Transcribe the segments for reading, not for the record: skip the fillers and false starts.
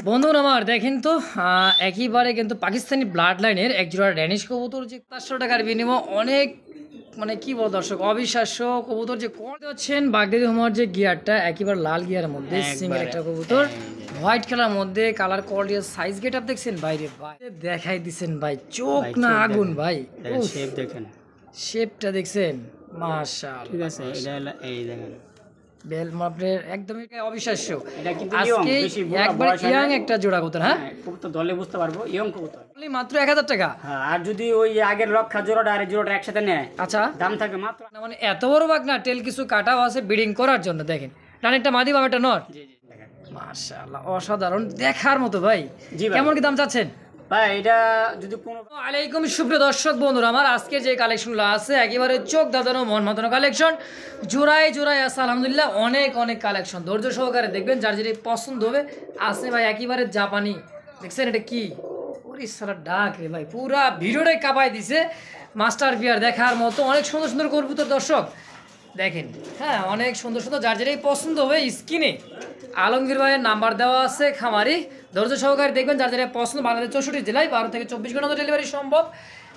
বন্ধুরা আমার দেখেন তো একেবারে কিন্তু পাকিস্তানি ব্লাড লাইনের এক জোড়া ড্যানিশ কবুতর যে 400 টাকার বিনিময়ে অনেক মানে কি বল দর্শক অবিশ্বাস্য কবুতর যে করতে হচ্ছেন বাগদাদি হোমার যে গিয়ারটা একেবারে লাল গিয়ারের মধ্যে সিঙ্গেল একটা কবুতর হোয়াইট কালার মধ্যে colour quality size get up দেখছেন বাইরে ভাই দেখাই দিছেন ভাই চোখ না আগুন ভাই শেপ দেখেন শেপটা দেখছেন মাশাআল্লাহ ঠিক আছে এটা এই দেখেন বেল মাপের একদমই অবিশ্বাস্য এটা কিন্তু আজকে একবার ইয়াং একটা জোড়া কবুতর হ্যাঁ কবুতর দলে বুঝতে পারবো ইয়ং কবুতর মাত্র 1000 টাকা হ্যাঁ আর যদি ওই আগের রক্ষা জোড়াটা আর এই জোড়াটা একসাথে নেয় আচ্ছা দাম থাকবে মাত্র মানে এত বড় বাঘ না টেল কিছু কাটাও আছে ব্রিডিং করার জন্য দেখেন ডানেরটা মাদি বাবাটা নর জি জি দেখেন মাশাআল্লাহ অসাধারণ দেখার মতো ভাই জি ভাই কেমন কি দাম চাচ্ছেন ভাই এটা যদি কোনো আলাইকুম সুপ্রিয় দর্শক বন্ধুরা আমার আজকে যে কালেকশনগুলো আছে একেবারে চোখ দাদানো মন মাতানো কালেকশন জোড়ায় জোড়ায় আছে আলহামদুলিল্লাহ অনেক অনেক কালেকশন ধৈর্য সহকারে দেখবেন যার যেটা পছন্দ হবে আছে ভাই একেবারে জাপানি দেখছেন এটা কি ওরে সারা ডাক রে ভাই পুরা ভিডিওটাই কাঁপাই দিছে মাস্টার বিয়ার দেখার মতো অনেক সুন্দর সুন্দর কবুতর দর্শক দেখেন হ্যাঁ অনেক সুন্দর সুন্দর যার যেটাই পছন্দ হবে স্ক্রিনে আলমগীর ভাইয়ের নাম্বার দেওয়া আছে খামারি ধৈর্য সহকারে দেখবেন যার যেটা পছন্দ বাংলাদেশ 64 জেলায় 12 থেকে 24 ঘন্টা ডেলিভারি সম্ভব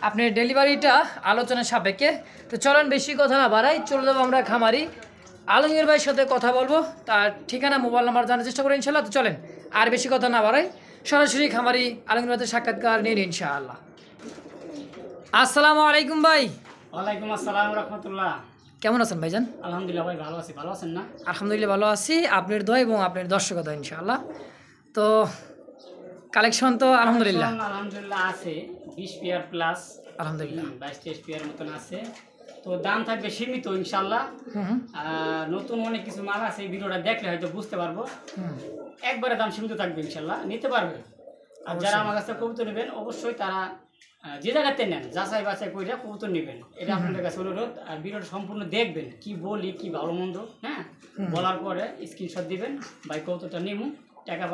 আপনি ডেলিভারিটা আলোচনার সাপেক্ষে তো চলেন বেশি কথা না বাড়াই চলে যাবো আমরা খামারি আলমগীর ভাইয়ের সাথে কথা বলবো তার ঠিকানা মোবাইল নাম্বার জানার চেষ্টা করি ইনশাল্লাহ তো চলেন আর বেশি কথা না বাড়াই সরাসরি খামারি আলমগীর ভাইয়ের সাক্ষাৎকার নিন ইনশাআল্লাহ। আসসালামু আলাইকুম ভাই। ওয়ালাইকুম আসসালাম রাহমাতুল্লাহ। কেমন আছেন ভাইজান? আলহামদুলিল্লাহ ভাই ভালো আছি, ভালো আছেন না? আলহামদুলিল্লাহ ভালো আছি, আপনার দোয়া এবং আপনার দর্শকের দোয়া ইনশাআল্লাহ। তো কালেকশন তো আলহামদুলিল্লাহ আলহামদুলিল্লাহ আছে 20 পেয়ার প্লাস আলহামদুলিল্লাহ 22-23 পেয়ার মতন আছে। তো দাম থাকবে সীমিত ইনশাআল্লাহ। নতুন অনেক কিছু মাল আছে, এই ভিডিওটা দেখলে হয়তো বুঝতে পারবো। একবারে দাম সীমিত থাকবে ইনশাআল্লাহ, নিতে পারবে। আর যারা আমার কাছে কবুতর নেবেন অবশ্যই তারা যে জায়গাতে নেন যাচাই বাছাই করে কবুতর নেবেন, এটা আপনাদের কাছে অনুরোধ। আর ভিডিওটা সম্পূর্ণ দেখবেন, কি বলি কি ভালো মন্দ হ্যাঁ বলার পরে স্ক্রিনশট দিবেন, ভাই কবুতরটা নিমু টাকা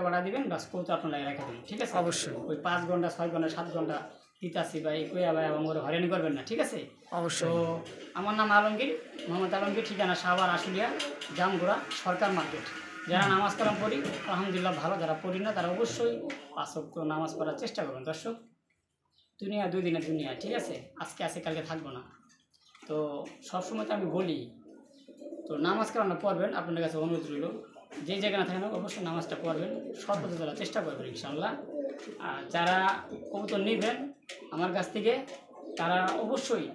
বাড়া দিবেন, বাস কবুতর আপনার লাগে রেখে দেবেন, ঠিক আছে? অবশ্যই ওই 5 ঘন্টা 6 ঘন্টা 7 ঘন্টা দিতাছি ভাই কইয়া ভাই আমার হয়রানি করবেন না, ঠিক আছে? অবশ্যই। তো আমার নাম আলমগীর, মোহাম্মদ আলমগীর, ঠিকানা সাভার আশুলিয়া জামগুড়া সরকার মার্কেট। যারা নামাজ কালাম পড়ি আলহামদুলিল্লাহ ভালো, যারা পড়ি না তারা অবশ্যই 5 ওয়াক্ত নামাজ পড়ার চেষ্টা করবেন। দর্শক দুনিয়া 2 দিনের দুনিয়া, ঠিক আছে? আজকে আছে কালকে থাকবো না। তো সবসময় তো আমি বলি, তো নামাজ কালামটা পড়বেন, আপনাদের কাছে অনুরোধ রইল যে জায়গায় না থাকেন অবশ্যই নামাজটা পড়বেন, সর্বদা যারা চেষ্টা করবেন ইনশাআল্লাহ। আর যারা কবুতর নেবেন আমার কাছ থেকে তারা অবশ্যই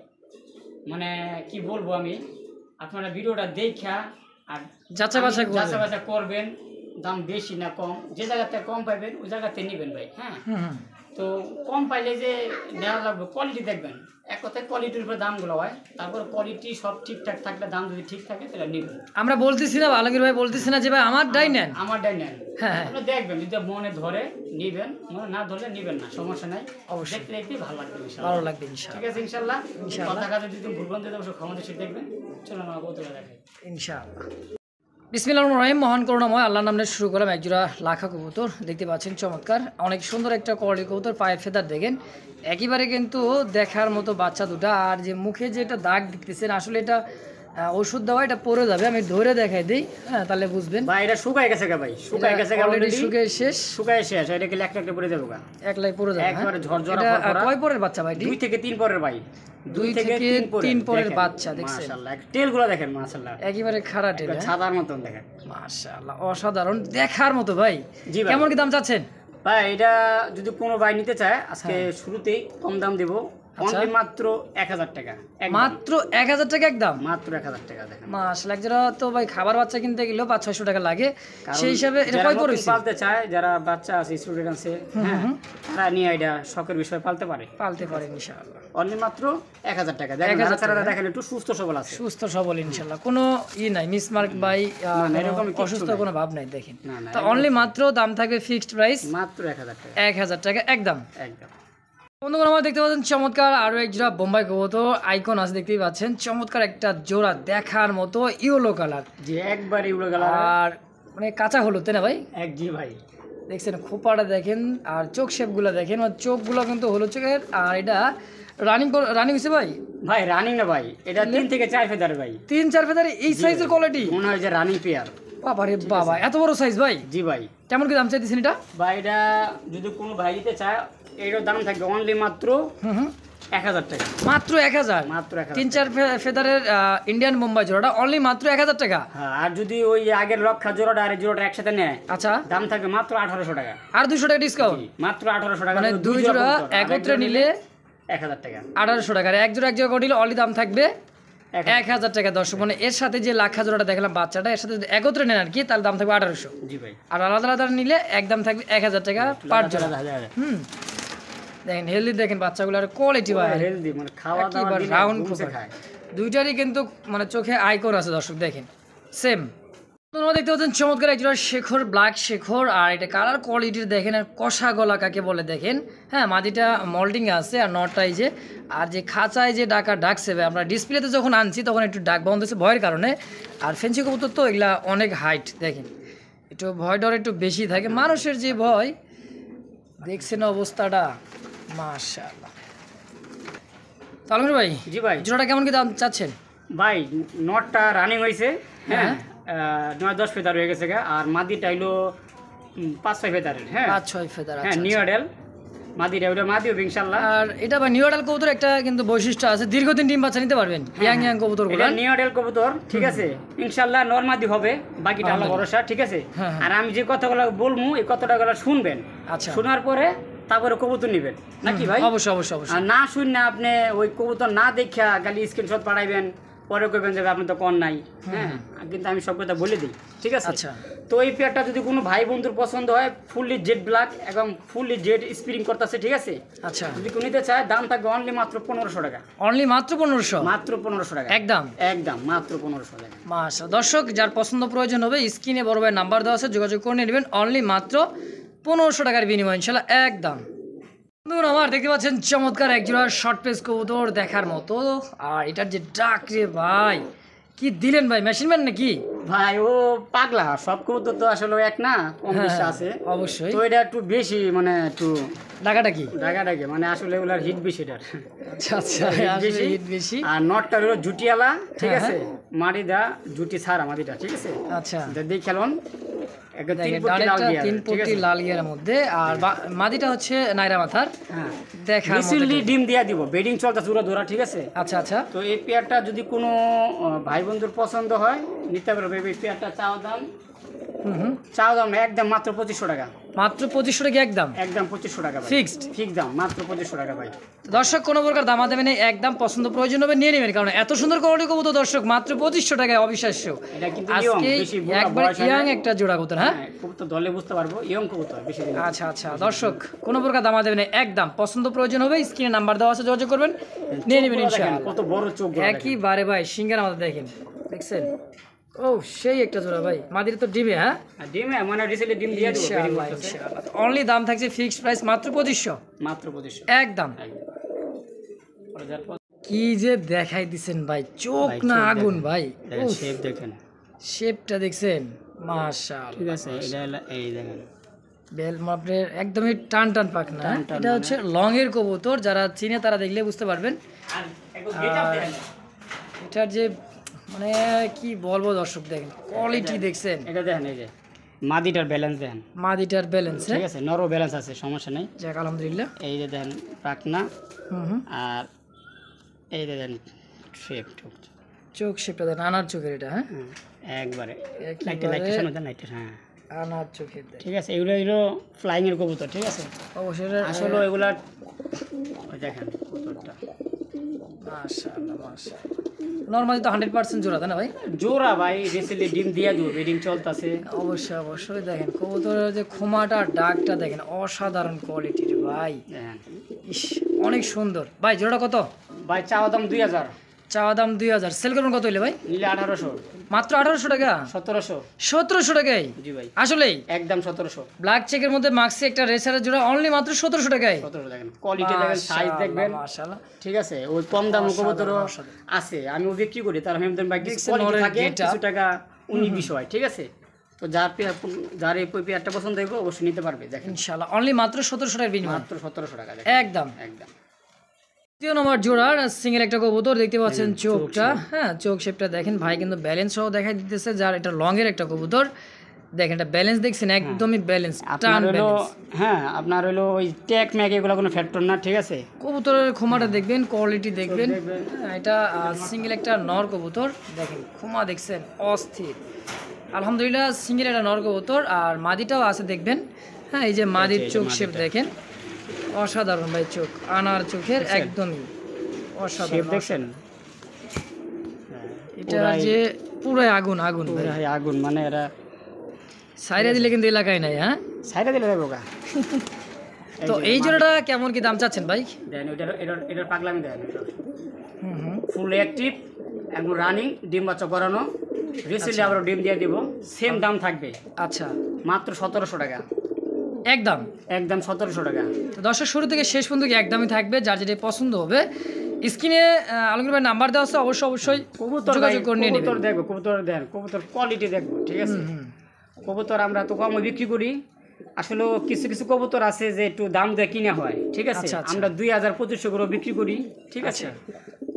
মানে কি বলবো আমি, আপনারা ভিডিওটা দেখা আর যাচাই বাছাই করবেন, দাম বেশি না কম, যে জায়গাতে কম পাইবেন ওই জায়গাতে নেবেন ভাই। হ্যাঁ তো কম পাইলে যে নেওয়া লাগবে, কোয়ালিটি দেখবেন, এক কথায় কোয়ালিটির উপরে দামগুলো হয়। তারপর কোয়ালিটি সব ঠিকঠাক থাকলে দাম যদি ঠিক থাকে তাহলে নেবেন। আমরা বলতেছি না আলমগীর ভাই বলতেছি না যে ভাই আমার ডাই নেন, হ্যাঁ আপনি দেখবেন, যদি মনে ধরে নেবেন, মনে না ধরলে নেবেন না, সমস্যা নাই। অবশ্যই দেখতে দেখতে ভালো লাগবে ইনশাআল্লাহ, ভালো লাগবে ইনশাআল্লাহ, ঠিক আছে? ইনশাআল্লাহ কথা কাজে যদি ভুলভ্রান্তি দেবে অবশ্যই ক্ষমা দৃষ্টিতে দেখবেন। চলুন আমার কবুতর দেখাই ইনশাআল্লাহ। বিসমিল্লাহির রহমানির রহিম। মহান করুণাময় আল্লাহর নামে শুরু করলাম একজোড়া লাখা কবুতর, দেখতে পাচ্ছেন চমৎকার অনেক সুন্দর একটা কোয়ালিটি কবুতর, পায়ের ফেদার দেখেন একেবারে কিন্তু দেখার মতো বাচ্চা দুটা। আর যে মুখে যেটা দাগ দেখতেছেন আসলে এটা ওষুধ দেওয়া, এটা পরে যাবে, আমি ধরে দেখাই দিই, হ্যাঁ তাহলে বুঝবেন। ভাই এটা শুকায় গেছে ভাই, শুকায় গেছে অলরেডি শুকিয়ে শেষ, এটা কি একটা পরে যাবো গা, একলাই পরে যাবে একবারে ঝরঝরা। এটা কয় পরের বাচ্চা ভাই? 2 থেকে 3 পরের ভাই, 2 থেকে 3 পরের বাচ্চা দেখছেন। মাশাআল্লাহ টেলগুলো দেখেন, মাশাআল্লাহ একেবারে খাড়া টেল, ছাদার মতন দেখেন, মাশাআল্লাহ অসাধারণ দেখার মতো ভাই। জি ভাই কেমন কি দাম চাচ্ছেন ভাই? এটা যদি কোনো ভাই নিতে চায় আজকে শুরুতেই কম দাম দেব, অনলি মাত্র 1000 টাকা, মাত্র 1000 টাকা একদম, মাত্র 1000 টাকা। দেখেন মাশাআল্লাহ, যারা তো ভাই খাবার বাচ্চা কিনতে গেলেও 500-600 টাকা লাগে, সেই হিসাবে এটা কয় পড়ে পালতে চায়, যারা বাচ্চা আছে স্টুডেন্ট আছে হ্যাঁ তারা নিয়ে এটা শখের বিষয় পালতে পারে ইনশাআল্লাহ। অনলি মাত্র 1000 টাকা। দেখেন বাচ্চারা দেখেন একটু সুস্থ সবল আছে, সুস্থ সবল ইনশাআল্লাহ, কোনো নাই মিসমার্ক বাই এরকম অসুস্থ কোনো ভাব নাই দেখেন। তো অনলি মাত্র দাম থাকবে ফিক্সড প্রাইস মাত্র 1000 টাকা, 1000 টাকা একদম। একদম বন্ধুগণ আমরা দেখতে পাচ্ছেন চমৎকার আরো এক জোড়া বোম্বাই কবুতর, আইকন আছে দেখতেই পাচ্ছেন, চমৎকার একটা জোড়া দেখার মতো, ইয়েলো কালার, যে একবার ইয়েলো কালার আর মানে কাঁচা হলুদ, তাই না ভাই? জি ভাই দেখছেন খোপাটা দেখেন আর চোখ শেপগুলো দেখেন, চোখগুলো কিন্তু হলুদ চোখের। আর এটা রানিং হয়েছে ভাই? ভাই রানিং না ভাই, এটা 3 থেকে 4 ফেদার ভাই, 3-4 ফেদার এই সাইজের কোয়ালিটি মনে হয় যে রানিং পেয়ার। বাবারে বাবা, এত বড় সাইজ ভাই। জি ভাই। কেমন কি দাম চাইতেছেন এটা? ভাই এটা যদি কোনো ভাই নিতে চায় এটার দাম থাকবে অনলি মাত্র 1000 টাকা। মাত্র 1000? মাত্র 1000। 3-4 ফেদারের ইন্ডিয়ান বোম্বাই জোড়াটা অনলি মাত্র 1000 টাকা। হ্যাঁ, আর যদি ওই আগের লক্ষা জোড়াটা আর এই জোড়াটা একসাথে নেয়, আচ্ছা, দাম থাকবে মাত্র 1800 টাকা। আর 200 টাকা ডিসকাউন্ট? মাত্র 1800 টাকা। মানে দুই জোড়া একত্রে নিলে 1000 টাকা। 1800 টাকা। আর এক জোড়া নিলে অনলি দাম থাকবে 1000 টাকা। দর্শক মানে এর সাথে যে লাক্ষা জোড়াটা দেখলাম বাচ্চাটা, এর সাথে যদি একত্রে নেন আর কি, তাহলে দাম থাকবে 1800। জি ভাই। আর আলাদা আলাদা নিলে একদম থাকবে 1000 টাকা পার জোড়া। দেখেন হেলদি, দেখেন বাচ্চাগুলোর কোয়ালিটি ভাই, হেলদি মানে খাওয়া দাওয়া দিলে রাউন্ড ঘুমছে খায়। দুইটারই কিন্তু মানে চোখে আইকন আছে দর্শক, দেখেন সেম। তোমরা দেখতে পাচ্ছেন চমৎকার এক জোড়া শেখর, ব্ল্যাক শেখর। আর এটা কালার কোয়ালিটির দেখেন, আর কষা গলা কাকে বলে দেখেন। হ্যাঁ, মাদিটা মল্টিং আছে আর নটটাই যে, আর যে খাঁচায় যে ডাকা ডাকছে ভাই, আমরা ডিসপ্লেতে যখন আনছি তখন একটু ডাক বন্ধ হচ্ছে ভয়ের কারণে। আর ফেন্সি কবুতর তো এগুলা অনেক হাইট, দেখেন একটু ভয় ডর একটু বেশি থাকে, মানুষের যে ভয় দেখছেন অবস্থাটা, মাশাআল্লাহ। তালমির ভাই, জি ভাই, জোড়াটা কেমন কি দাম চাচ্ছেন? ভাই নটটা রানিং হয়েছে, হ্যাঁ 9-10 ফেদার হয়ে গেছে, আর মাদিটা হইলো 5-6 ফেদারের। হ্যাঁ 5-6 ফেদার। হ্যাঁ, নিউ অ্যাডেল মাদিটা, ওটা মাদি হবে ইনশাআল্লাহ। আর এটা ভাই নিউ অ্যাডাল কবুতর একটা কিন্তু বৈশিষ্ট্য আছে, দীর্ঘদিন ডিম বাচ্চা নিতে পারবেন ইয়াং কবুতরগুলো। এটা নিউ অ্যাডেল কবুতর, ঠিক আছে, ইনশাআল্লাহ নরমাদি হবে, বাকিটা আল্লাহ ভরসা, ঠিক আছে। আর আমি যে কথাগুলো বলবো এই কথাটাগুলো শুনবেন, আচ্ছা, শোনার পরে তারপরে কবুতর নিবেন নাকি ভাই? অবশ্যই অবশ্যই অবশ্যই। আর না শুন না আপনি ওই কবুতর না দেখা খালি স্ক্রিনশট পাঠাইবেন, পরে কইবেন যে আপনি তো কর নাই। হ্যাঁ, কিন্তু আমি সব কথা বলে দিই, ঠিক আছে। আচ্ছা, তো এই পেয়ারটা যদি কোনো ভাই বন্ধুর পছন্দ হয়, ফুললি জেড ব্ল্যাক এবং ফুললি জেড স্প্রিং করতেছে, ঠিক আছে। আচ্ছা, যদি কেউ নিতে চায় দাম থাকবে অনলি মাত্র 1500 টাকা। অনলি মাত্র 1500? মাত্র 1500 টাকা একদম একদম মাত্র 1500 টাকা। মাশাআল্লাহ। দর্শক যার পছন্দ প্রয়োজন হবে স্ক্রিনে বড় ভাই নাম্বার দেওয়া আছে, যোগাযোগ করে নেবেন অনলি মাত্র 1500 টাকার বিনিময় ইনশাআল্লাহ একদম। বন্ধুরা আমার দেখতে পাচ্ছেন চমৎকার এক জোড়া শর্ট পেস কবুতর দেখার মতো। আর এটার যে ডাক রে ভাই, কি দিলেন ভাই, মেশিন ম্যান নাকি ভাই? ও পাগলা, সব কবুতর তো আসলে এক না, কম বেশি আছে অবশ্যই। তো এটা একটু বেশি, মানে একটু ডাকাটা কি ডাকাডাকি, মানে আসলে ওগুলার হিট বেশি এটার। আচ্ছা আচ্ছা, আসলে হিট বেশি। আর নটটা হলো জুটিয়ালা, ঠিক আছে, মাটিটা জুটি ছাড়া মাটিটা, ঠিক আছে। আচ্ছা, দেখ খেলুন, তিন পট্টি লাল গিয়ারের মধ্যে। আর মাদিটা হচ্ছে নাইরা মাথার। হ্যাঁ, দেখা রিসেন্টলি ডিম দিয়া দিব, বেডিং চলতেছে পুরো ধরা, ঠিক আছে। আচ্ছা আচ্ছা। তো এই পেয়ারটা যদি কোনো ভাই বন্ধুর পছন্দ হয় নিতে পারবে। এই পেয়ারটা চাও দাম একদম মাত্র 2500 টাকা। মাত্র 2500 টাকা একদম? একদম 2500 টাকা ফিক্সড দাম, মাত্র 2500 টাকা ভাই। দর্শক কোনো প্রকার দামা দেবেন একদম, পছন্দ প্রয়োজন হবে নিয়ে নেবেন, কারণ এত সুন্দর কোয়ালিটি কবুতর দর্শক মাত্র 2500 টাকায় অবিশ্বাস্য। এটা কিন্তু আজকে একবার ইয়াং একটা জোড়া কবুতর। হ্যাঁ, কবুতর দলে বুঝতে পারবো ইয়ং কবুতর বেশি দিন। আচ্ছা আচ্ছা, দর্শক কোনো প্রকার দামা দেবেন একদম, পছন্দ প্রয়োজন হবে স্ক্রিনে নাম্বার দেওয়া আছে, যোগাযোগ করবেন নিয়ে নেবেন ইনশাআল্লাহ। কত বড় চোখ একইবারে ভাই, সিঙ্গার আমাদের দেখেন, দেখছেন? ও সেই একটা জোড়া ভাই, মাদির তো ডিমে। হ্যাঁ ডিমে, মানে রিসেন্টলি ডিম দিয়ে দিব ইনশাআল্লাহ ইনশাআল্লাহ। অনলি দাম থাকছে ফিক্সড প্রাইস মাত্র 2500, মাত্র 2500 একদম। কি যে দেখাই দিছেন ভাই, চোখ না আগুন ভাই। শেপ দেখেন, শেপটা দেখছেন, মাশাআল্লাহ, ঠিক আছে। এটা এই দেখেন বেল মাপের একদমই টান টান পাক না। এটা হচ্ছে লং এর কবুতর, যারা চিনে তারা দেখলে বুঝতে পারবেন। এটার যে মানে কি বলবো দর্শক, দেখেন কোয়ালিটি দেখছেন। এটা দেখেন, এই যে মাদিটার ব্যালেন্স দেখেন, মাদিটার ব্যালেন্স, ঠিক আছে, নরও ব্যালেন্স আছে, সমস্যা নেই। যাক আলহামদুলিল্লাহ। এই যে দেখেন পাকনা, আর এই যে দেখেন শেপ, চোখ শেপটা দেখেন, আনার চোখের এটা। হ্যাঁ একবারে হ্যাঁ আনার চোখের, ঠিক আছে। এগুলো এগুলো ফ্লাইং এর কবুতর, ঠিক আছে। অবশ্যই আসলে এগুলা দেখেন কবুতরটা, মাশাআল্লাহ মাশাআল্লাহ। নরমালি তো 100% জোড়া, তাই না ভাই? জোড়া ভাই, রিসেন্টলি ডিম দিয়া দিব, বেডিং চলতেছে। অবশ্যই অবশ্যই। দেখেন কবুতরের যে খোমাটা, ডাকটা দেখেন, অসাধারণ কোয়ালিটির ভাই। ইস অনেক সুন্দর ভাই। জোড়া কত ভাই? চাওয়া দাম 2000, চাওয়া দাম 2000, সেল করুন কত হইলে ভাই? নিলে 1800, মাত্র 1800 টাকা? 1700, 1700 টাকায়? জি ভাই, আসলেই একদম 1700। ব্ল্যাক চেকের মধ্যে মাক্সি একটা রেসারের জোড়া অনলি মাত্র 1700 টাকায়। 1700 দেখেন, কোয়ালিটি দেখেন, সাইজ দেখবেন, মাশাআল্লাহ, ঠিক আছে। ওই কম দাম কবুতর আছে, আমি ও বিক্রি করি, তার আমি ভাই কোয়ালিটি থাকে, কিছু টাকা 19-20 হয়, ঠিক আছে। তো যার এই পেয়ারটা পছন্দ হইব অবশ্যই নিতে পারবে, দেখেন ইনশাআল্লাহ। অনলি মাত্র 1700 টাকার বিনিময়, মাত্র 1700 টাকা একদম একদম। দ্বিতীয় নম্বর জোড়ার সিঙ্গেল একটা কবুতর দেখতে পাচ্ছেন চোখটা, হ্যাঁ চোখ শেপটা দেখেন ভাই কিন্তু ব্যালেন্স সহ দেখাই দিতেছে, যার এটা লং এর একটা কবুতর দেখেন, এটা ব্যালেন্স দেখছেন একদমই ব্যালেন্স, টান ব্যালেন্স। হ্যাঁ আপনার হলো ওই ট্যাগ ম্যাগ এগুলো কোনো ফ্যাক্টর না, ঠিক আছে। কবুতরের খোমাটা দেখবেন, কোয়ালিটি দেখবেন, হ্যাঁ, এটা সিঙ্গেল একটা নর কবুতর দেখেন, খোমা দেখছেন অস্থির, আলহামদুলিল্লাহ সিঙ্গেল একটা নর কবুতর। আর মাদিটাও আছে দেখবেন, হ্যাঁ এই যে মাদির চোখ শেপ দেখেন অসাধারণ ভাই, চোখ আনার চোখের একদমই অসাধারণ দেখছেন, এটা যে পুরাই আগুন আগুন ভাই, আগুন মানে এরা সাইরা দিলে কিন্তু এলাকায় নাই, হ্যাঁ সাইডে দিলে যাবো গা। তো এই জোড়াটা কেমন কি দাম চাচ্ছেন ভাই? দেন এটার পাগলামি দেন, ফুল অ্যাক্টিভ এবং রানিং, ডিম বাচ্চা করানো, রিসেন্টলি আবার ডিম দিয়ে দিব, সেম দাম থাকবে। আচ্ছা মাত্র 1700 টাকা একদম, একদম 1700 টাকা। তো দর্শক শুরু থেকে শেষ পর্যন্ত কি একদমই থাকবে, যার যেটা পছন্দ হবে স্ক্রিনে আলমগীর ভাই নাম্বার দেওয়া আছে, অবশ্যই যোগাযোগ করে নিয়ে নেবেন। কবুতর দেখবো, কবুতর দেন, কবুতর কোয়ালিটি দেখবো, ঠিক আছে। কবুতর আমরা তো কম বিক্রি করি, আসলে কিছু কিছু কবুতর আছে যে একটু দাম দিয়ে কিনা হয়, ঠিক আছে। আমরা 2000-2500 করে বিক্রি করি, ঠিক আছে।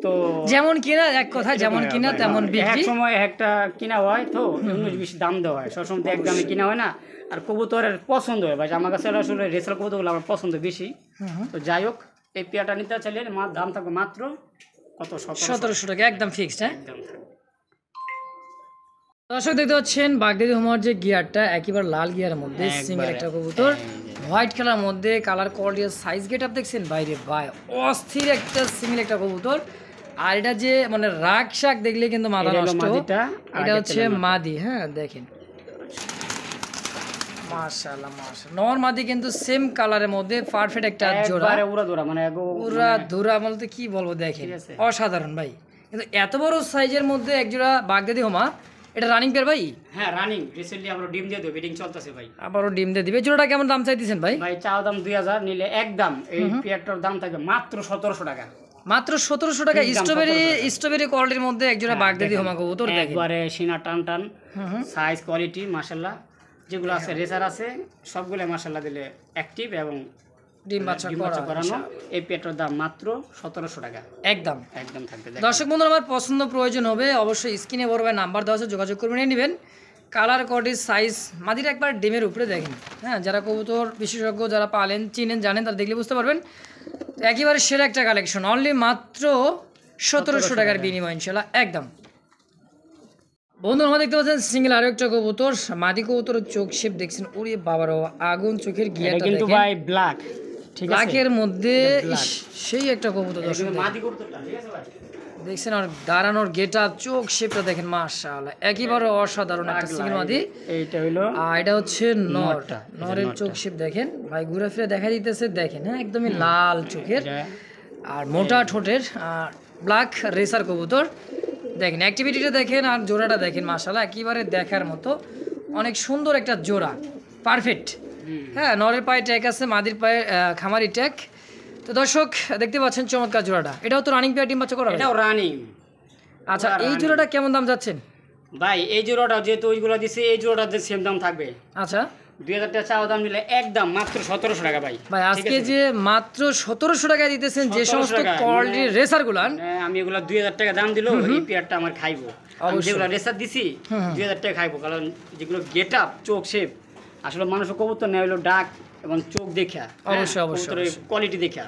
তো যেমন কিনা এক কথা, যেমন কিনা তেমন এক বিক্রি, সময় একটা কিনা হয় তো 19-20 দাম দেওয়া হয়, সবসময় তো এক দামে কিনা হয় না। আর কবুতরের পছন্দ হয় ভাই, আমার কাছে আসলে রেসার কবুতরগুলো আমার পছন্দ বেশি। তো যাই হোক, এই পেয়ারটা নিতে চাইলে দাম থাকবে মাত্র কত, 1700 টাকা একদম ফিক্সড, হ্যাঁ। একদম থাকবে। দর্শক দেখতে পাচ্ছেন বাগদাদি হোমার যে গিয়ারটা একেবারে লাল গিয়ারের মধ্যে সিঙ্গেল একটা কবুতর, হোয়াইট কালার মধ্যে, colour quality size get up দেখছেন বাইরে ভাই অস্থির একটা সিঙ্গেল একটা কবুতর। আর এটা যে মানে রাগ শাক দেখলে কিন্তু মাথা নষ্ট, এটা হচ্ছে মাদি, হ্যাঁ দেখেন মাশাআল্লাহ মাশাআল্লাহ, নর মাদি কিন্তু সেম কালারের মধ্যে পারফেক্ট একটা জোড়া, পুরা ধুরা বলতে কি বলবো দেখেন অসাধারণ ভাই। কিন্তু এত বড় সাইজের মধ্যে এক জোড়া বাগদাদি হোমা, এটা রানিং পেয়ার ভাই? হ্যাঁ রানিং, রিসেন্টলি আমরা ডিম দিয়ে দেব, বিডিং চলতেছে ভাই। আবারও ডিম দিয়ে দিবে। জোড়াটা কেমন দাম চাইতেছেন ভাই? ভাই চাও দাম 2000, নিলে একদম এই পেয়ারটার দাম থাকবে মাত্র 1700 টাকা। মাত্র 1700 টাকা। স্ট্রবেরি কোয়ালিটির মধ্যে এক জোড়া বাগদাদি হোমা কবুতর দেখেন, একবারে সিনা টান টান, সাইজ কোয়ালিটি মাশাআল্লাহ, যেগুলো আছে রেসার আছে সবগুলো মাশাআল্লাহ দিলে অ্যাক্টিভ এবং ডিম বাচ্চা করানো। এই পেয়ারটার দাম মাত্র 1700 টাকা একদম একদম থাকবে। দর্শক বন্ধুরা আমার পছন্দ প্রয়োজন হবে অবশ্যই স্ক্রিনে বড় ভাই নাম্বার দেওয়া আছে, যোগাযোগ করে নিয়ে নেবেন। কালার কোয়ালিটি সাইজ মাদির একবার ডিমের উপরে দেখেন, হ্যাঁ যারা কবুতর বিশেষজ্ঞ যারা পালেন চিনেন জানেন তারা দেখলে বুঝতে পারবেন। একেবারে সেরা একটা কালেকশন, অনলি মাত্র 1700 টাকার বিনিময় ইনশাল্লাহ একদম। বন্ধুরা আমরা দেখতে পাচ্ছেন সিঙ্গেল আরো একটা কবুতর, মাদি কবুতরের চোখ শেপ দেখছেন, ওরে বাবার আগুন চোখের গিয়ারটা কিন্তু ভাই ব্ল্যাক, ঠিক আছে, ব্ল্যাকের মধ্যে সেই একটা কবুতর দর্শক মাদি কবুতরটা, ঠিক আছে ভাই দেখছেন। আর দাঁড়ানোর গেটআপ চোখ শেপটা দেখেন মাশাআল্লাহ একেবারে অসাধারণ একটা সিঙ্গেল মাদি। এইটা হলো আর এটা হচ্ছে নরের চোখ শেপ দেখেন ভাই, ঘুরে ফিরে দেখা দিতেছে দেখেন, হ্যাঁ একদমই লাল চোখের আর মোটা ঠোঁটের ব্ল্যাক রেসার কবুতর দেখেন, অ্যাক্টিভিটিটা দেখেন আর জোড়াটা দেখেন মাশাআল্লাহ একেবারে দেখার মতো, অনেক সুন্দর একটা জোড়া পারফেক্ট। হ্যাঁ নরের পায়ে ট্যাগ আছে, মাদির পায়ে খামারি ট্যাগ। তো দর্শক দেখতে পাচ্ছেন চমৎকার জোড়াটা, এটাও তো রানিং পেয়ার ডিম বাচ্চা করা, এটাও রানিং। আচ্ছা এই জোড়াটা কেমন দাম যাচ্ছেন ভাই? এই জোড়াটা যেহেতু ওইগুলো দিছে, এই জোড়াটা সেম দাম থাকবে। আচ্ছা 2000 টাকা চাওয়া দাম নিলে একদম মাত্র 1700 টাকা ভাই। ভাই আজকে যে মাত্র 1700 টাকা দিতেছেন যে সমস্ত কোয়ালিটির রেসার গুলান, আমি এগুলো 2000 টাকা দাম দিলো এই পেয়ারটা আমার খাইবো, আমি যেগুলো রেসার দিছি 2000 টাকা খাইবো, কারণ যেগুলো গেট আপ চোখ শেপ আসলে মানুষের কবুতর নেই হলো ডাক এবং চোখ দেখা, অবশ্যই কোয়ালিটি দেখা।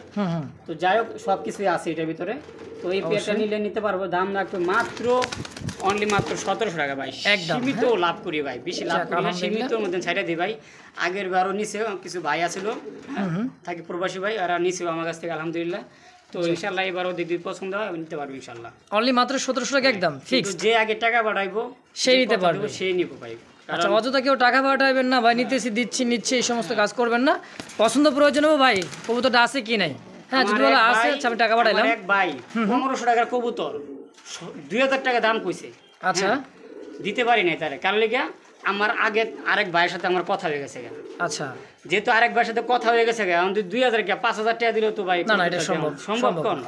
তো যাই হোক সবকিছুই আছে এটার ভিতরে। তো এই পেয়ারটা নিলে নিতে পারবো, দাম রাখবে মাত্র অনলি মাত্র 1700 টাকা ভাই। সীমিত লাভ করি ভাই, বেশি লাভ করি না, সীমিত মধ্যে ছাইড়া দিই ভাই। আগের বারও নিচে কিছু ভাই আছিল থাকি প্রবাসী ভাই, ওরা নিচেও আমার কাছ থেকে আলহামদুলিল্লাহ। তো ইনশাল্লাহ এবারও দেখবি পছন্দ হয় নিতে পারবো ইনশাল্লাহ। অনলি মাত্র 1700 টাকা একদম ফিক্স, যে আগে টাকা পাঠাইবো সেই নিতে পারবে, সেই নিবো ভাই। আচ্ছা অযথা কেউ টাকা পাঠাবেন না ভাই, নিতেছি দিচ্ছি নিচ্ছে এই সমস্ত কাজ করবেন না। পছন্দ প্রয়োজন হবে ভাই, কবুতরটা আছে কি নাই, হ্যাঁ যদি বলে আছে আচ্ছা আমি টাকা পাঠাইলাম। এক ভাই 1500 টাকার কবুতর 2000 টাকা দাম কইছে, আচ্ছা দিতে পারি নাই তারে, কারণ লেগে আমার আগে আরেক ভাইয়ের সাথে আমার কথা হয়ে গেছে। আচ্ছা যেহেতু আরেক ভাইয়ের সাথে কথা হয়ে গেছে, এখন 2000 টাকা 5000 টাকা দিলেও তো ভাই না এটা সম্ভব না।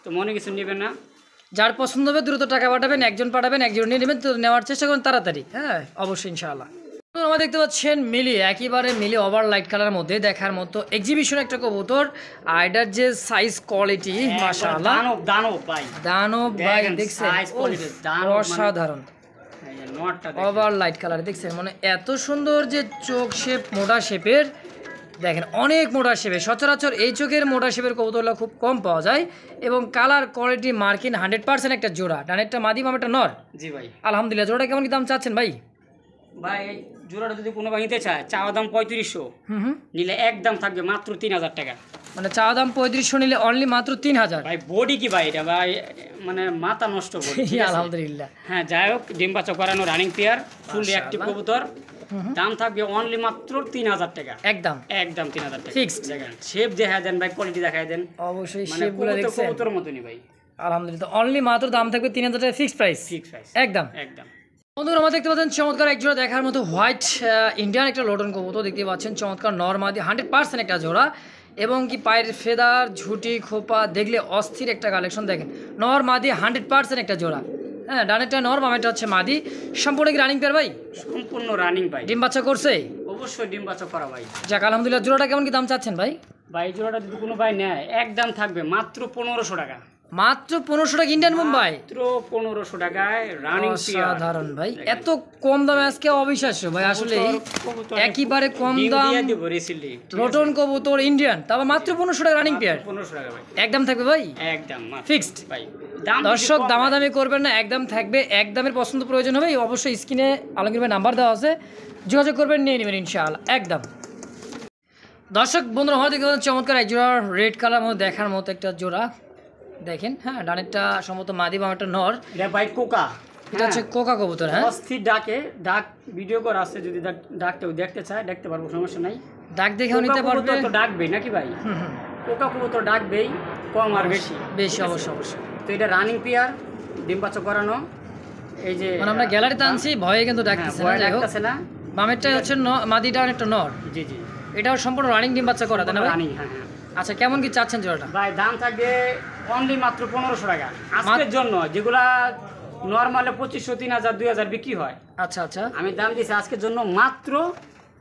তো মনে কিছু নেবেন না, যার পছন্দ হবে দ্রুত টাকা পাঠাবেন, একজন পাঠাবেন একজন নিয়ে নেবেন, তো নেওয়ার চেষ্টা করুন তাড়াতাড়ি, হ্যাঁ অবশ্যই ইনশাআল্লাহ। আমরা দেখতে পাচ্ছেন মিলি, একেবারে মিলি ওভার লাইট কালার মধ্যে দেখার মতো এক্সিবিশন একটা কবুতর। আর এটার যে সাইজ কোয়ালিটি মাশাআল্লাহ, দানব দানব ভাই, দানব ভাই দেখেন দেখছেন size quality, দানব মানে- অসাধারণ এই যে নটটা ওভার লাইট কালার দেখছেন, মানে এত সুন্দর যে চোখ শেপ, মোটা শেপের, দেখেন অনেক মোটা শেপের। সচরাচর এই চোখের মোটা শেপের কবুতরগুলো খুব কম পাওয়া যায় এবং কালার কোয়ালিটি মার্কিন 100% একটা জোড়া। ডানেরটা মাদি, বামেরটা নর। জি ভাই। আলহামদুলিল্লাহ। জোড়াটা কেমন কি দাম চাচ্ছেন ভাই? ভাই জোড়াটা যদি কোনো ভাই নিতে চায়, চাওয়া দাম 3500, নিলে একদম থাকবে মাত্র 3000 টাকা। মানে চা দাম 3500, নিলে অনলি মাত্র 3000। ভাই বডি কি ভাই এটা ভাই, মানে মাথা নষ্ট বডি। আলহামদুলিল্লাহ। হ্যাঁ যাই হোক, ডিম বাচ্চা করানো রানিং পেয়ার, ফুল অ্যাক্টিভ কবুতর, দাম থাকবে অনলি মাত্র 3000 টাকা। একদম একদম 3000 টাকা ফিক্সড। দেখেন শেপ দেখায় দেন ভাই, কোয়ালিটি দেখায় দেন, অবশ্যই মানে শেপগুলো কবুতর দেখছেন কবুতর মতনই ভাই। আলহামদুলিল্লাহ। অনলি মাত্র দাম থাকবে 3000 টাকা, ফিক্সড প্রাইস। ফিক্স প্রাইস একদম একদম। বন্ধুরা আমরা দেখতে পাচ্ছেন চমৎকার এক জোড়া দেখার মতো হোয়াইট ইন্ডিয়ান একটা লোটন কবুতর দেখতে পাচ্ছেন, চমৎকার নরমাদি 100% একটা জোড়া, এবং কি পায়ের ফেদার, ঝুটি, খোপা দেখলে অস্থির একটা কালেকশন। দেখেন নরমাদি 100% একটা জোড়া। হ্যাঁ, ডানেরটা নর, বামেরটা হচ্ছে মাদি। সম্পূর্ণ কি রানিং পেয়ার ভাই? সম্পূর্ণ রানিং ভাই। ডিম বাচ্চা করছে? অবশ্যই ডিম বাচ্চা করা ভাই। যাক আলহামদুলিল্লাহ। জোড়াটা কেমন কি দাম চাচ্ছেন ভাই? ভাই জোড়াটা যদি কোনো ভাই নেয়, একদম থাকবে মাত্র 1500 টাকা। মাত্র 1500 টাকা ইন্ডিয়ান মুম্বাই? মাত্র 1500 টাকায় রানিং পেয়ার। সাধারণ ভাই, এত কম দামে আজকে অবিশ্বাস্য ভাই, আসলে একেবারে কম দাম লোটন কবুতর ইন্ডিয়ান, তারপর মাত্র 1500 টাকা রানিং পেয়ার। 1500 টাকা ভাই। একদম থাকবে ভাই? একদম ফিক্সড ভাই। দাম দর্শক দামাদামি করবেন না, একদম থাকবে। একদমের পছন্দ প্রয়োজন হবে অবশ্যই স্ক্রিনে আলমগীর ভাই নাম্বার দেওয়া আছে, যোগাযোগ করবেন, নিয়ে নেবেন ইনশাআল্লাহ। একদম দর্শক বন্ধুরা আমরা দেখতে পাচ্ছেন চমৎকার এক জোড়া রেড কালার মধ্যে দেখার মতো একটা জোড়া। দেখেন, হ্যাঁ, ডানেরটা সম্ভবত মাদি, বামেরটা নর। এটা ভাই কোকা, এটা হচ্ছে কোকা কবুতর। হ্যাঁ, অস্থির ডাকে, ডাক ভিডিও করা আছে, যদি ডাকতেও দেখতে চায় দেখতে পারবো, সমস্যা নাই। ডাক দেখেও নিতে পারবে। তো ডাকবেই নাকি ভাই? কোকা কবুতর ডাকবেই, কম আর বেশি বেশি, অবশ্যই অবশ্যই। তো এটা রানিং পেয়ার, ডিম বাচ্চা করানো। এই যে মানে আমরা গ্যালারিতে আনছি, ভয়ে কিন্তু ডাকতেছে না। যাই হোক, না। বামেরটা হচ্ছে মাদিটা, অনেকটা নর। জি জি, এটাও সম্পূর্ণ রানিং ডিম বাচ্চা করা, তাই না ভাই? রানিং, হ্যাঁ হ্যাঁ। আচ্ছা, কেমন কি চাচ্ছেন জোড়াটা? ভাই দাম থাকবে অনলি মাত্র 1500 টাকা আজকের জন্য, যেগুলা নরমালে 2500, 3000, 2000 বিক্রি হয়। আচ্ছা আচ্ছা, আমি দাম দিয়েছি আজকের জন্য মাত্র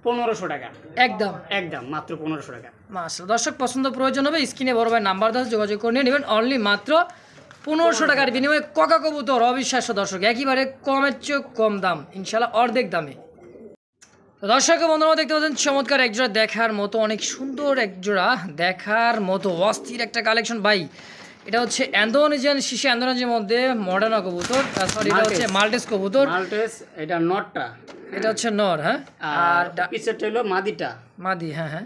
1500 টাকা। একদম একদম মাত্র 1500 টাকা। মাশাআল্লাহ। দর্শক পছন্দ প্রয়োজন হবে স্ক্রিনে বড় ভাই নাম্বার দেওয়া, যোগাযোগ করে নিয়ে নেবেন। অনলি মাত্র 1500 টাকার বিনিময়ে কোকা কবুতর, অবিশ্বাস্য দর্শক, একেবারে কমের চোখ কম দাম, ইনশাআল্লাহ অর্ধেক দামে। তো দর্শক বন্ধুরা দেখতে পাচ্ছেন চমৎকার এক জোড়া দেখার মতো, অনেক সুন্দর এক জোড়া দেখার মতো অস্থির একটা কালেকশন ভাই। এটা হচ্ছে ইন্দোনেশিয়ান শিশু, ইন্দোনেশিয়ার মধ্যে মডার্ন কবুতর, সরি এটা হচ্ছে মাল্টেস কবুতর। মাল্টেস, এটা নটটা, এটা হচ্ছে নর। হ্যাঁ, আর পিছেরটা হলো মাদিটা, মাদি। হ্যাঁ হ্যাঁ,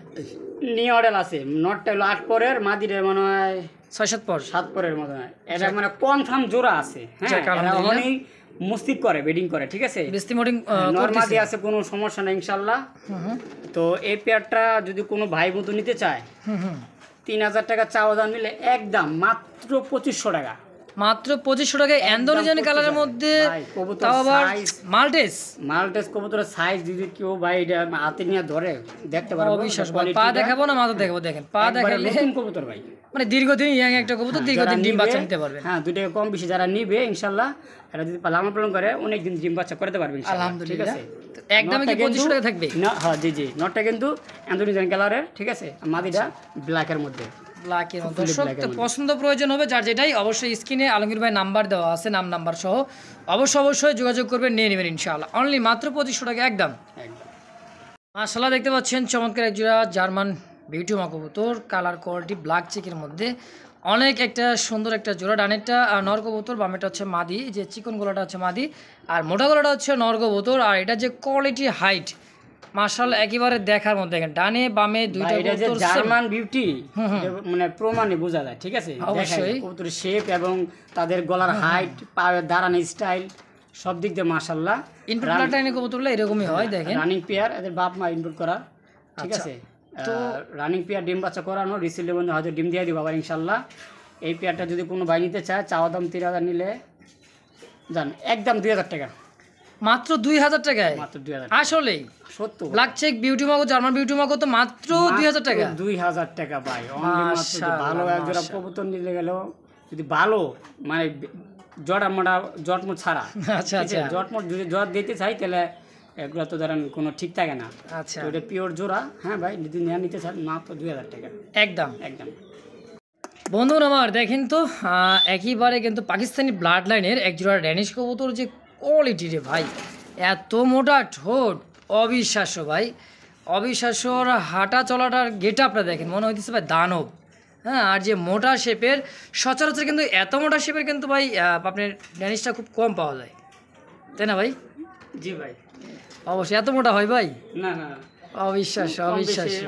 নিয়ডেল আছে। নটটা হলো 8 পরের, মাদিটা মনে হয় 6-7 পর, 7 পরের মতো হয়। এটা মানে কনফার্ম জোড়া আছে। হ্যাঁ, এটা অনেক মুস্তিক করে, বেডিং করে, ঠিক আছে। বেস্তি মোডিং নরমাদি আছে, কোনো সমস্যা নাই ইনশাআল্লাহ। তো এই পেয়ারটা যদি কোনো ভাই বন্ধু নিতে চায়, 3000 টাকা চাওয়া দাম, নিলে একদম মাত্র 2500 টাকা। মাত্র 2500 টাকায় ইন্দোনেশিয়ান কালারের মধ্যে, তাও আবার মাল্টেস। মাল্টেস কবুতরের সাইজ যদি কেউ ভাই এটা হাতে নিয়ে ধরে দেখতে পারবে, অবিশ্বাস। পা দেখাবো না মাথা দেখাবো, দেখেন পা দেখাইলে কবুতর ভাই, মানে দীর্ঘদিন ইয়াং একটা কবুতর, দীর্ঘদিন ডিম বাচ্চা নিতে পারবে। হ্যাঁ, দুটো কম বেশি যারা নিবে ইনশাআল্লাহ, এরা যদি লালন পালন করে অনেকদিন ডিম বাচ্চা করতে পারবে ইনশাআল্লাহ। আলহামদুলিল্লাহ। একদমই কি 2500 টাকা থাকবে? না, হ্যাঁ জি জি। নটটা কিন্তু ইন্দোনেশিয়ান কালারের, ঠিক আছে, মাদিটা ব্ল্যাকের মধ্যে। ব্ল্যাকের মধ্যে। দর্শক তো পছন্দ প্রয়োজন হবে যার যেটাই, অবশ্যই স্ক্রিনে আলমগীর ভাই নাম্বার দেওয়া আছে, নাম নাম্বার সহ, অবশ্যই যোগাযোগ করবেন, নিয়ে নেবেন ইনশাআল্লাহ। অনলি মাত্র 2500 টাকা একদম। মাশাআল্লাহ দেখতে পাচ্ছেন চমৎকার এক জোড়া জার্মান বিউটি মা কবুতর, কালার কোয়ালিটি ব্ল্যাক চেকের মধ্যে, অনেক একটা সুন্দর একটা জোড়া। ডানেরটা নর কবুতর, বামেরটা হচ্ছে মাদি, যে চিকন গোলাটা হচ্ছে মাদি, আর মোটা গোলাটা হচ্ছে নর কবুতর। আর এটা যে কোয়ালিটি হাইট মাশাআল্লাহ একেবারে দেখার মধ্যে, দেখেন ডানে বামে দুইটা কবুতর জার্মান বিউটি, মানে প্রমাণে বোঝা যায়, ঠিক আছে। অবশ্যই কবুতরের শেপ এবং তাদের গলার হাইট, পায়ের দাঁড়ানোর স্টাইল, সব দিক দিয়ে মাশাআল্লাহ। ইনপুট প্লাটাইনে কবুতরগুলো এরকমই হয়, দেখেন রানিং পেয়ার, এদের বাপ মা ইনপুট করা, ঠিক আছে। তো রানিং পেয়ার ডিম বাচ্চা করানো, রিসিলের মধ্যে হয়তো ডিম দিয়ে দিব আবার ইনশাআল্লাহ। এই পেয়ারটা যদি কোনো ভাই নিতে চায়, চাওয়া দাম 3000, নিলে জান একদম 2000 টাকা। মাত্র 2000 টাকায়? মাত্র 2000। আসলেই সত্য। ব্ল্যাক চেক বিউটি মাগো, জার্মান বিউটি মাগো তো মাত্র 2000 টাকা। 2000 টাকা ভাই, অনলি মাত্র। ভালো একজোড়া কবুতর নিতে গেল, যদি ভালো মানে জটমট ছাড়া, আচ্ছা আচ্ছা, জটমট যদি জট দিতে চাই, তাহলে এগুলো তো ধরেন কোনো ঠিক থাকে না। আচ্ছা তো এটা পিওর জোড়া। হ্যাঁ ভাই, যদি নিতে চান মাত্র 2000 টাকা একদম। একদম। বন্ধুরা আমার দেখেন তো একেবারে কিন্তু পাকিস্তানি ব্লাড লাইনের একজোড়া ড্যানিশ কবুতর যে কোয়ালিটি রে ভাই, এত মোটা ঠোঁট, অবিশ্বাস্য ভাই, অবিশ্বাস্য। ওর হাঁটা চলাটার গেট আপটা দেখেন, মনে হইতেছে ভাই দানব। হ্যাঁ, আর যে মোটা শেপের, সচরাচর কিন্তু এত মোটা শেপের কিন্তু ভাই আপনার ড্যানিশটা খুব কম পাওয়া যায়, তাই না ভাই? জি ভাই, অবশ্যই এত মোটা হয় ভাই? না না, অবিশ্বাস্য অবিশ্বাস্য।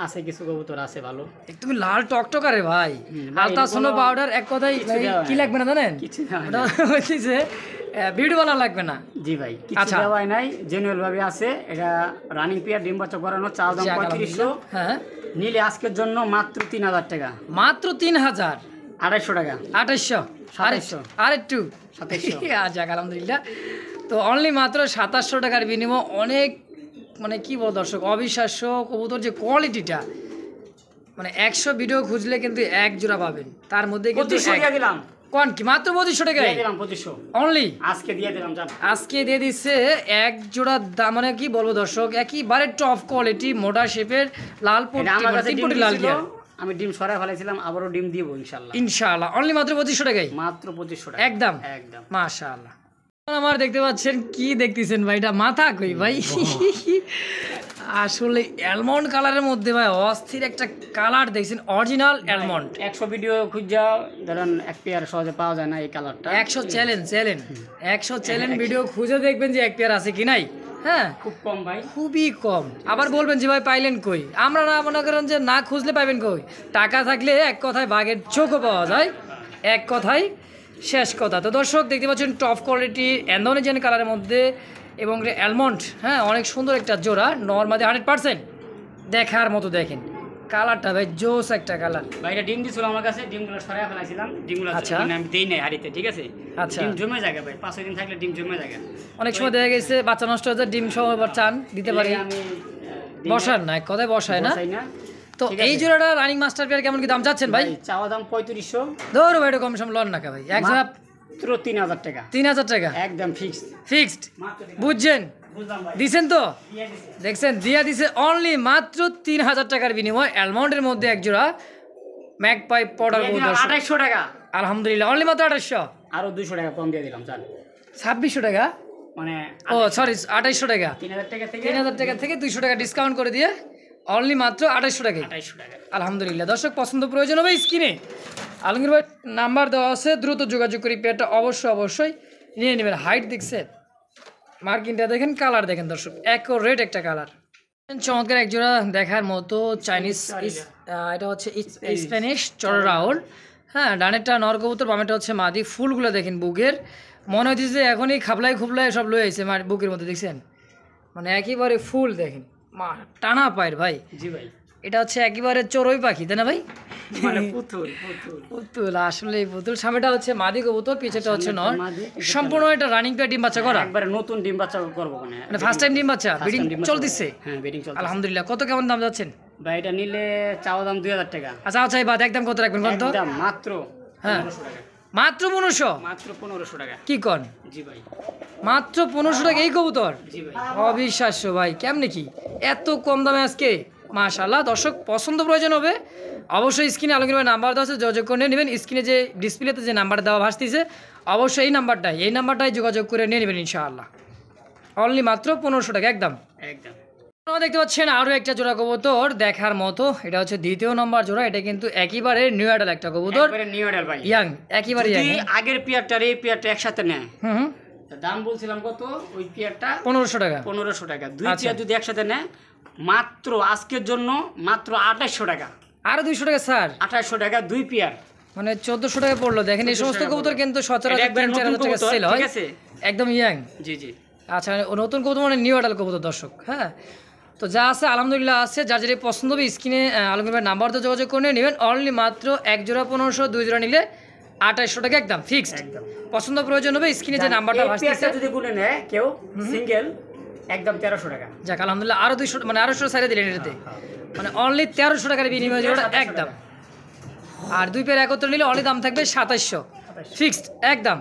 আছে কিছু কবুতর আছে ভালো। তুমি লাল টকটকারে ভাই, ভাই, আলতা সোনো পাউডার, এক কথায় কি লাগবে না জানেন? কিছু দেওয়া ওটা হচ্ছে ভিডিও বানা লাগবে না। জি ভাই, কিছু আচ্ছা। দেওয়াই নাই, জেনুয়াল ভাবে আছে। এটা রানিং পেয়ার, ডিম বাচ্চা করানো, চাও দাম 3500। হ্যাঁ, নিলে আজকের জন্য মাত্র 3000 টাকা, মাত্র 3000, 250 টাকা, 2800, 2700, আর একটু 2700। আচ্ছা, আলহামদুলিল্লাহ। তো অনলি মাত্র 2700 টাকার বিনিময়ে অনেক, মানে কি বল দর্শক, অবিশ্বাস্য কবুতর যে কোয়ালিটিটা, মানে 100 ভিডিও খুঁজলে কিন্তু এক জোড়া পাবেন, তার মধ্যে কিন্তু 2500 দিয়ে দিলাম। কোন কি মাত্র 2500 টাকায় দিয়ে দিলাম 2500 অনলি। আজকে দিয়ে দিলাম জান। আজকে দিয়ে দিচ্ছে এক জোড়া দাম, মানে কি বলবো দর্শক, একেবারে টপ কোয়ালিটি, মোটা শেপের, লাল এটা পট্টি, আমার মানে কাছে 3 ডিম পট্টি লাল ছিল, গিয়ার। আমি ডিম সরাই ফেলেছিলাম, আবারও ডিম দিব ইনশাআল্লাহ। ইনশাআল্লাহ অনলি মাত্র 2500 টাকায়, মাত্র 2500 টাকা একদম একদম। মাশাআল্লাহ। আমার দেখতে পাচ্ছেন, কি দেখতেছেন ভাই, এটা মাথা কই ভাই? আসলে অ্যালমন্ড কালারের মধ্যে ভাই অস্থির একটা কালার দেখছেন, অরিজিনাল অ্যালমন্ড। 100 ভিডিও খুঁজা ধরেন এক পেয়ার সহজে পাওয়া যায় না এই কালারটা। 100 চ্যালেঞ্জ 100 চ্যালেঞ্জ ভিডিও খুঁজে দেখবেন যে এক পেয়ার আছে কি নাই। হ্যাঁ, খুব কম ভাই, খুবই কম। আবার বলবেন যে ভাই পাইলেন কই? আমরা না মনে করেন যে না খুঁজলে পাইবেন কই? টাকা থাকলে এক কথায় বাঘের চোখও পাওয়া যায়, এক কথায় শেষ কথা। তো দর্শক দেখতে পাচ্ছেন টপ কোয়ালিটি অ্যান্ডোনেজিয়ান কালারের মধ্যে এবং অ্যালমন্ড। হ্যাঁ, অনেক সুন্দর একটা জোড়া, নর্মালি 100% দেখার মতো। দেখেন কালারটা ভাই জোস একটা কালার। ভাই এটা ডিম দিছিল আমার কাছে, ডিমগুলো সরাই ফেলাইছিলাম, ডিমগুলো আচ্ছা। মানে আমি দেই নাই হাড়িতে, ঠিক আছে? আচ্ছা। ডিম জমে যায় ভাই, 5-6 দিন থাকলে ডিম জমে যায়। অনেক সময় দেখা গেছে বাচ্চা নষ্ট হয়ে যায়, ডিম সহ আবার চান দিতে পারি, আমি বসার না, এক কথায় বসায় না। বসাই না। তো ঠিক এই আছে। জোড়াটা রানিং মাস্টার পেয়ার কেমন কি দাম চাচ্ছেন ভাই? চাওয়া দাম 3500, ধরো ভাই, এটা কম সম লন না ভাই, এক জোড়া মাত্র 3000 টাকা 3000 টাকা একদম ফিক্স। ফিক্সড। মাত্র 3000। বুঝছেন? বুঝলাম ভাই, দিছেন তো? দিয়ে দিছে। দেখছেন, দিয়া দিছে অনলি মাত্র 3000 টাকার বিনিময় অ্যালমন্ডের মধ্যে এক জোড়া ম্যাকপাই পটার দিয়ে গরু। দিলাম 2800 টাকা, আলহামদুলিল্লাহ অনলি মাত্র 2800, আরো 200 টাকা কম দিয়ে দিলাম জান। 2600 টাকা, মানে ও সরি 2800 টাকা, 3000 টাকা থেকে 3000 টাকা থেকে 200 টাকা ডিসকাউন্ট করে দিয়ে অনলি মাত্র 2800 টাকায়। 2800 টাকা। আলহামদুলিল্লাহ। দর্শক পছন্দ প্রয়োজন হবে স্ক্রিনে আলমগীর ভাই নাম্বার দেওয়া আছে, দ্রুত যোগাযোগ করি, পেয়ারটা অবশ্যই নিয়ে নেবেন। হাইট দেখছেন, মার্কিনটা দেখেন, কালার দেখেন দর্শক, রেড একটা কালার, চমৎকার একজোড়া দেখার মতো চাইনিজ। এটা হচ্ছে স্প্যানিশ চড়া রাউল। হ্যাঁ, ডানেরটা নর কবুতর, বামেরটা হচ্ছে মাদি। ফুলগুলো দেখেন বুকের, মনে হচ্ছে যে এখনই খাবলাই খুবলাই সব লয়ে আইছে বুকের মধ্যে, দেখছেন মানে একেবারে ফুল দেখেন, মা টানা পায়ের ভাই। জি ভাই, এটা হচ্ছে একেবারে চড়ুই পাখি, তাই না ভাই? মানে পুতুল পুতুল পুতুল, আসলে এই পুতুল। সামনেটা হচ্ছে মাদি কবুতর, পিছেটা হচ্ছে নর। মাদি, সম্পূর্ণ এটা রানিং পেয়ার, ডিম বাচ্চা করা, একবারে নতুন ডিম বাচ্চা করবো মানে ফার্স্ট টাইম ডিম বাচ্চা, ব্রিডিং চলতেছে। হ্যাঁ, ব্রিডিং চলতেছে। আলহামদুলিল্লাহ। কত কেমন দাম যাচ্ছেন ভাই এটা নিলে চাওয়া দাম 2000 টাকা, আচ্ছা আচ্ছা, বাদ একদম কত রাখবেন কত? একদম মাত্র হ্যাঁ, 1500 টাকা, মাত্র 1500? মাত্র 1500 টাকা। কি কন, জি ভাই, মাত্র 1500 টাকা এই কবুতর? জি ভাই। অবিশ্বাস্য ভাই, কেমনে কি এত কম দামে আজকে? মাশাআল্লাহ। দর্শক পছন্দ প্রয়োজন হবে অবশ্যই স্ক্রিনে আলমগীর ভাই নাম্বার দেওয়া আছে, যোগাযোগ করে নিয়ে নেবেন। স্ক্রিনে যে ডিসপ্লেতে যে নাম্বার দেওয়া ভাসতেছে, অবশ্যই এই নাম্বারটাই যোগাযোগ করে নিয়ে নেবেন ইনশাআল্লাহ। অনলি মাত্র 1500 টাকা একদম একদম। আপনারা দেখতে পাচ্ছেন আরও একটা জোড়া কবুতর দেখার মতো, এটা হচ্ছে দ্বিতীয় নম্বর জোড়া। এটা কিন্তু একেবারে নিউ অ্যাডাল একটা কবুতর, একবারে নিউ অর্ডার ভাই, ইয়াং, একেবারে ইয়াং। যদি আগের পেয়ারটার এই পেয়ারটা একসাথে নেয়, হুম, তা দাম বলছিলাম কত? ওই পেয়ারটা 1500 টাকা। 1500 টাকা। দুই আচ্ছা। পেয়ার যদি একসাথে নেয়, মাত্র আজকের জন্য মাত্র 2800 টাকা, আরো 200 টাকা স্যার, 2800 টাকা দুই পেয়ার, মানে 1400 টাকা পড়লো। দেখেন এই সমস্ত 1400 কবুতর কিন্তু এটা সচরাচর একবারে 3-4000 নতুন টাকা কবুতর, সেল হয়, ঠিক আছে? একদম ইয়াং। জি জি। আচ্ছা, ও নতুন কবুতর মানে নিউ অ্যাডাল কবুতর দর্শক। হ্যাঁ, তো যা আছে আলহামদুলিল্লাহ আছে। যার যেটা পছন্দ হবে স্ক্রিনে আলমগীর ভাইয়ের নাম্বার তো যোগাযোগ করে নেবেন। অনলি মাত্র এক জোড়া 1500, 2 জোড়া নিলে 2800 টাকা একদম ফিক্সড। একদম। পছন্দ প্রয়োজন হবে স্ক্রিনে যে নাম্বারটা এই ভাসতেছে, পেয়ারটা যদি গুনে নেয় কেউ সিঙ্গেল, একদম 1300 টাকা। যাক আলহামদুলিল্লাহ, আরো 200 মানে 200 সাইডে দিলেন এটাতে, মানে অনলি 1300 টাকার বিনিময়ে জোড়া একদম। আর দুই পেয়ার একত্র নিলে অনলি দাম থাকবে 2700 ফিক্সড একদম।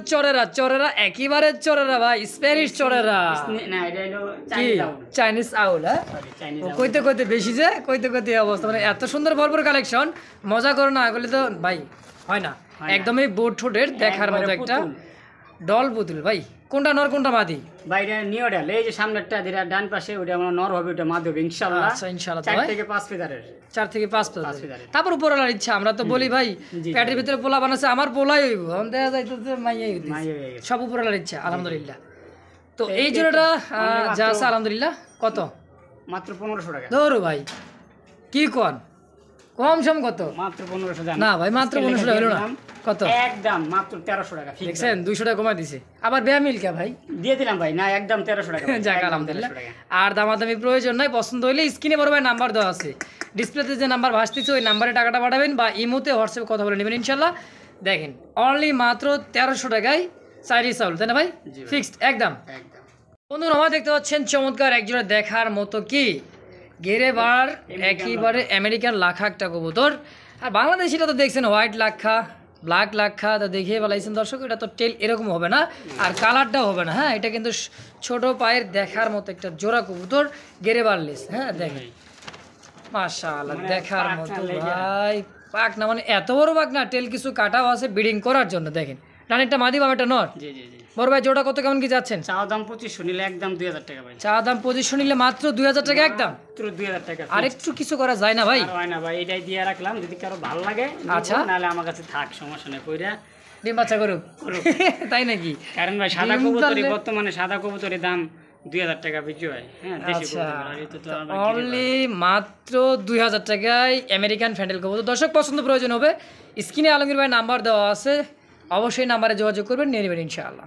চরেরা চরেরা একেবারে চরেরা ভাই, স্প্যানিশ চরেরা। না এটা হলো কি চাইনিজ আউল। চাইনিজ আউল? হ্যাঁ, সরি চাইনিজ ও আউল। কইতে কইতে বেশি যে কইতে কইতে এই অবস্থা, মানে এত সুন্দর ভরপুর কালেকশন, মজা করো না এগুলি তো ভাই হয় না, হয় না। একদমই বোট ঠোঁটের দেখার মতো একবারে একটা পুতুল। ডল পুতুল ভাই। কোনটা নর কোনটা মাদি? বাইরে নিওডাল এই যে সামনেরটা যেটা ডান পাশে ওটা আমার নর হবে, ওটা মাধব ইনশাআল্লাহ। আচ্ছা ইনশাআল্লাহ 4 ভাই, থেকে 5 ফিদারের। 4 থেকে 5 5 ফিদারের। তারপর উপরওয়ালার ইচ্ছা, আমরা তো বলি ভাই জি, পেটের ভিতরে পোলা বানাচ্ছে, আমার পোলাই হইব, আমি দেখা যাইতেছে মাইয়াই হইতেছে। মাই হয়ে গেছে। সব উপরওয়ালার ইচ্ছা আলহামদুলিল্লাহ। তো এই এই যে জোড়াটা মাত্র- যা আছে আলহামদুলিল্লাহ কত? মাত্র 1500 টাকা। ধরো ভাই কি কোন কম সম কত? মাত্র 1500 জান। না ভাই মাত্র 1500 টাকা হলো না, কত? একদম মাত্র 1300 টাকা ফিক্স। দেখছেন 200 টাকা কমাই দিছে, আবার বেয়া মিলকা ভাই। দিয়ে দিলাম ভাই, না একদম 1300 টাকা ভাই, যাক একদম আলহামদুলিল্লাহ। 1300 টাকা। আর দামাদামি প্রয়োজন নাই, পছন্দ হইলে স্ক্রিনে বড় ভাই নাম্বার দেওয়া আছে, ডিসপ্লেতে যে নাম্বার ভাসতেছে ওই নাম্বারে টাকাটা পাঠাবেন বা ইমোতে হোয়াটসঅ্যাপে কথা বলে নেবেন ইনশাল্লাহ। দেখেন অনলি মাত্র 1300 টাকায় চাইনিজ চাউল, তাই না ভাই? জি ভাই। ফিক্সড একদম। একদম বন্ধুরা আমার দেখতে পাচ্ছেন চমৎকার একজোড়া দেখার মতো কি গেরে বার একেবারে আমেরিকান লাখা একটা কবুতর। আর বাংলাদেশিটা তো দেখছেন হোয়াইট লাখা, ব্ল্যাক লাখা, তো দেখিয়ে বলাইছেন দর্শক, এটা তো টেল এরকম হবে না আর কালারটাও হবে না। হ্যাঁ, এটা কিন্তু ছোট পায়ের দেখার মতো একটা জোড়া কবুতর, গেরে বারলেস। হ্যাঁ দেখেন মাশাআল্লাহ মানে দেখার পাক মতো না লেগে। ভাই, পাক না মানে এত বড় পাক না, টেল কিছু কাটাও আছে ব্রিডিং করার জন্য। দেখেন রানিটা মাদি বাবাটা নর। জি জি জি। বড় ভাই জোড়া কত কেমন কি যাচ্ছেন? চাও দাম 2500, নিলে একদম 2000 টাকা ভাই। চা দাম 2500 নিলে মাত্র 2000 টাকা একদম। মাত্র 2000 টাকা। আর একটু কিছু করা যায় না ভাই? আর হয় না ভাই, এটাই দিয়ে রাখলাম, যদি কারো ভালো লাগে আচ্ছা। নাহলে আমার কাছে থাক, সমস্যা নেই, কইরা ডিম বাচ্চা করুক তাই নাকি? কারণ ভাই সাদা ডিম কবুতরি তাহলে- বর্তমানে সাদা কবুতরের দাম 2000 টাকা বিক্রি হয়। হ্যাঁ দেশি আচ্ছা কবুতর, আর এটা তো আমরা কিনে অনলি মাত্র 2000 টাকায় আমেরিকান ফ্যান্ডেল কবুতর। দর্শক পছন্দ প্রয়োজন হবে, স্ক্রিনে আলমগীর ভাই নাম্বার দেওয়া আছে, অবশ্যই নাম্বারে যোগাযোগ করবেন, নিয়ে নেবেন ইনশাআল্লাহ।